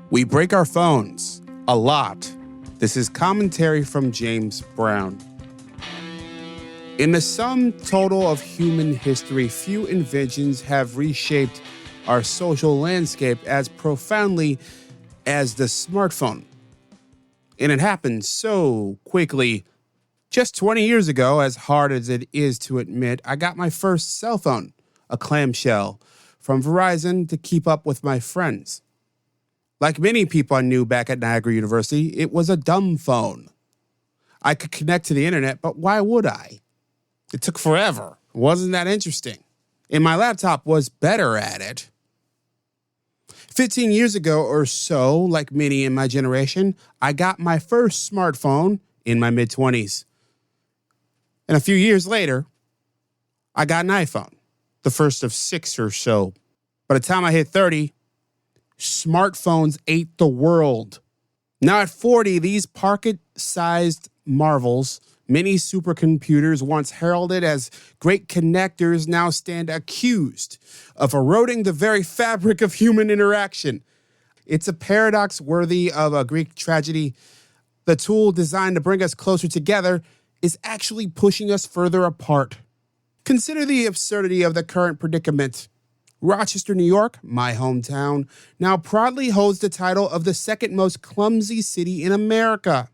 We break our phones a lot. This is commentary from James Brown. In the sum total of human history, few inventions have reshaped our social landscape as profoundly as the smartphone. And it happened so quickly. Just 20 years ago, as hard as it is to admit, I got my first cell phone, a clamshell, from Verizon to keep up with my friends. Like many people I knew back at Niagara University, it was a dumbphone. I could connect to the internet, but why would I? It took forever. It wasn't that interesting. And my laptop was better at it. 15 years ago or so, like many in my generation, I got my first smartphone in my mid-20s. And a few years later, I got an iPhone, the first of 6 or so. By the time I hit 30, smartphones ate the world. Now at 40, these pocket-sized marvels, many supercomputers once heralded as great connectors, now stand accused of eroding the very fabric of human interaction. It's a paradox worthy of a Greek tragedy. The tool designed to bring us closer together is actually pushing us further apart. Consider the absurdity of the current predicament. Rochester, New York, my hometown, now proudly holds the title of the second most clumsy city in America.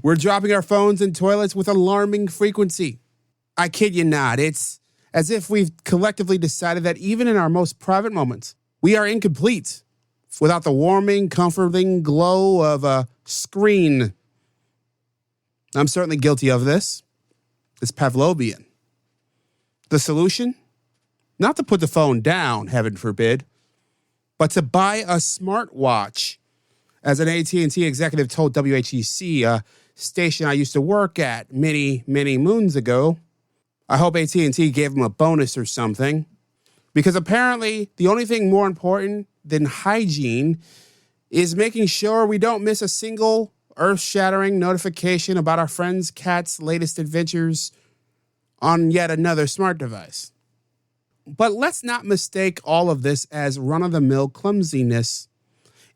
We're dropping our phones in toilets with alarming frequency. I kid you not, it's as if we've collectively decided that even in our most private moments, we are incomplete without the warming, comforting glow of a screen. I'm certainly guilty of this. It's Pavlovian. The solution? Not to put the phone down, heaven forbid, but to buy a smartwatch. As an AT&T executive told WHEC, a station I used to work at many, many moons ago, I hope AT&T gave him a bonus or something, because apparently the only thing more important than hygiene is making sure we don't miss a single earth-shattering notification about our friend's cat's latest adventures on yet another smart device. But let's not mistake all of this as run-of-the-mill clumsiness.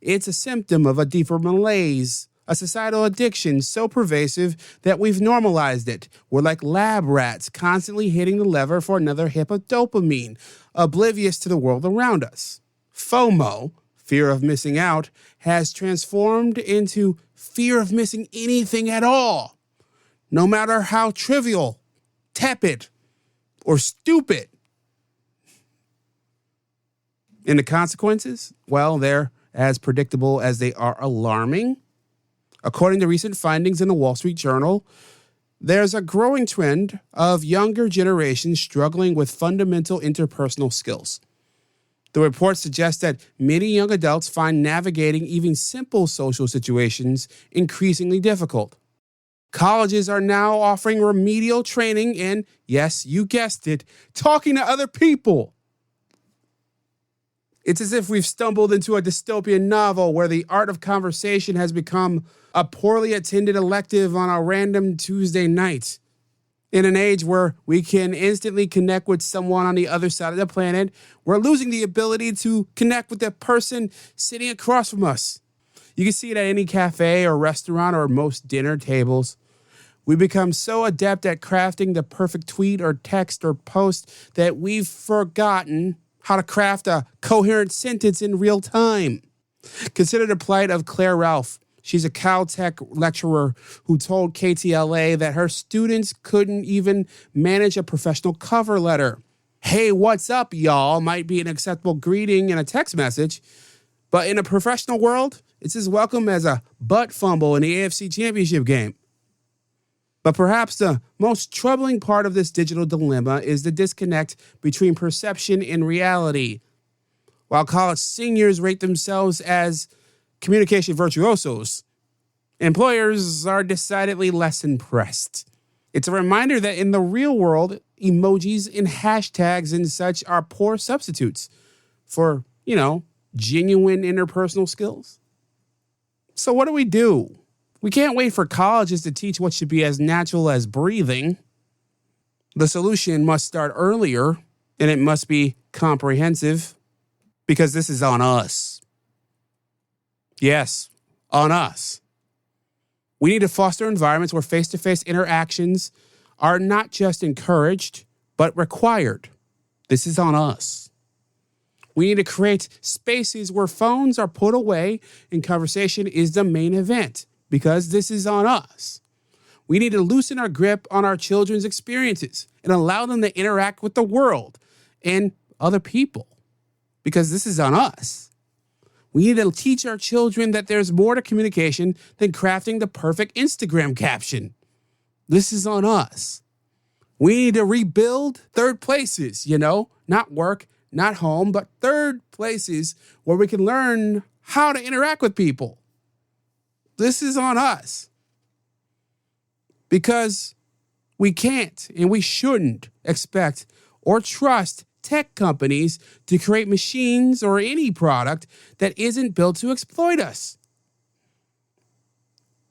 It's a symptom of a deeper malaise, a societal addiction so pervasive that we've normalized it. We're like lab rats constantly hitting the lever for another hit of dopamine, oblivious to the world around us. FOMO, fear of missing out, has transformed into fear of missing anything at all, no matter how trivial, tepid, or stupid. And the consequences? Well, they're as predictable as they are alarming. According to recent findings in the Wall Street Journal, there's a growing trend of younger generations struggling with fundamental interpersonal skills. The report suggests that many young adults find navigating even simple social situations increasingly difficult. Colleges are now offering remedial training in, yes, you guessed it, talking to other people. It's as if we've stumbled into a dystopian novel where the art of conversation has become a poorly attended elective on a random Tuesday night. In an age where we can instantly connect with someone on the other side of the planet, we're losing the ability to connect with the person sitting across from us. You can see it at any cafe or restaurant or most dinner tables. We become so adept at crafting the perfect tweet or text or post that we've forgotten how to craft a coherent sentence in real time. Consider the plight of Claire Ralph. She's a Caltech lecturer who told KTLA that her students couldn't even manage a professional cover letter. Hey, what's up, y'all, might be an acceptable greeting in a text message, but in a professional world, it's as welcome as a butt fumble in the AFC Championship game. But perhaps the most troubling part of this digital dilemma is the disconnect between perception and reality. While college seniors rate themselves as communication virtuosos, employers are decidedly less impressed. It's a reminder that in the real world, emojis and hashtags and such are poor substitutes for, genuine interpersonal skills. So what do? We can't wait for colleges to teach what should be as natural as breathing. The solution must start earlier, and it must be comprehensive, because this is on us. Yes, on us. We need to foster environments where face-to-face interactions are not just encouraged, but required. This is on us. We need to create spaces where phones are put away and conversation is the main event, because this is on us. We need to loosen our grip on our children's experiences and allow them to interact with the world and other people, because this is on us. We need to teach our children that there's more to communication than crafting the perfect Instagram caption. This is on us. We need to rebuild third places, not work, not home, but third places where we can learn how to interact with people. This is on us. Because we can't and we shouldn't expect or trust tech companies to create machines or any product that isn't built to exploit us.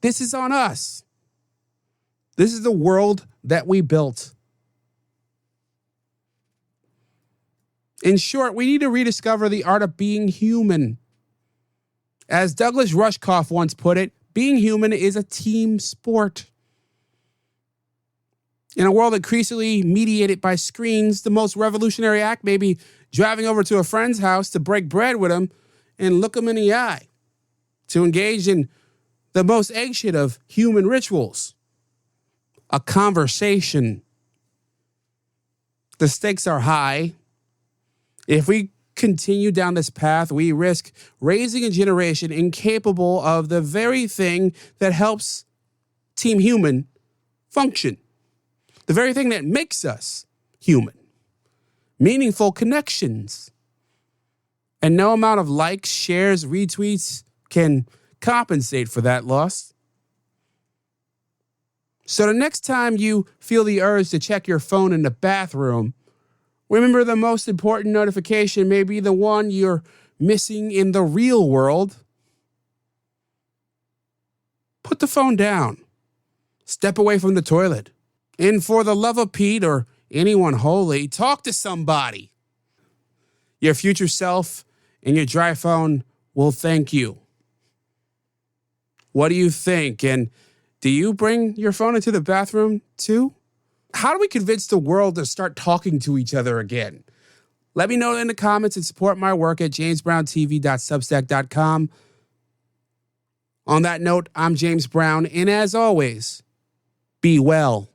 This is on us. This is the world that we built. In short, we need to rediscover the art of being human. As Douglas Rushkoff once put it, being human is a team sport. In a world increasingly mediated by screens, the most revolutionary act may be driving over to a friend's house to break bread with him and look him in the eye, to engage in the most ancient of human rituals, a conversation. The stakes are high. If we continue down this path, we risk raising a generation incapable of the very thing that helps Team Human function. The very thing that makes us human. Meaningful connections. And no amount of likes, shares, retweets can compensate for that loss. So the next time you feel the urge to check your phone in the bathroom, remember the most important notification may be the one you're missing in the real world. Put the phone down. Step away from the toilet. And for the love of Pete or anyone holy, talk to somebody. Your future self and your dry phone will thank you. What do you think? And do you bring your phone into the bathroom too? How do we convince the world to start talking to each other again? Let me know in the comments and support my work at jamesbrowntv.substack.com. On that note, I'm James Brown, and as always, be well.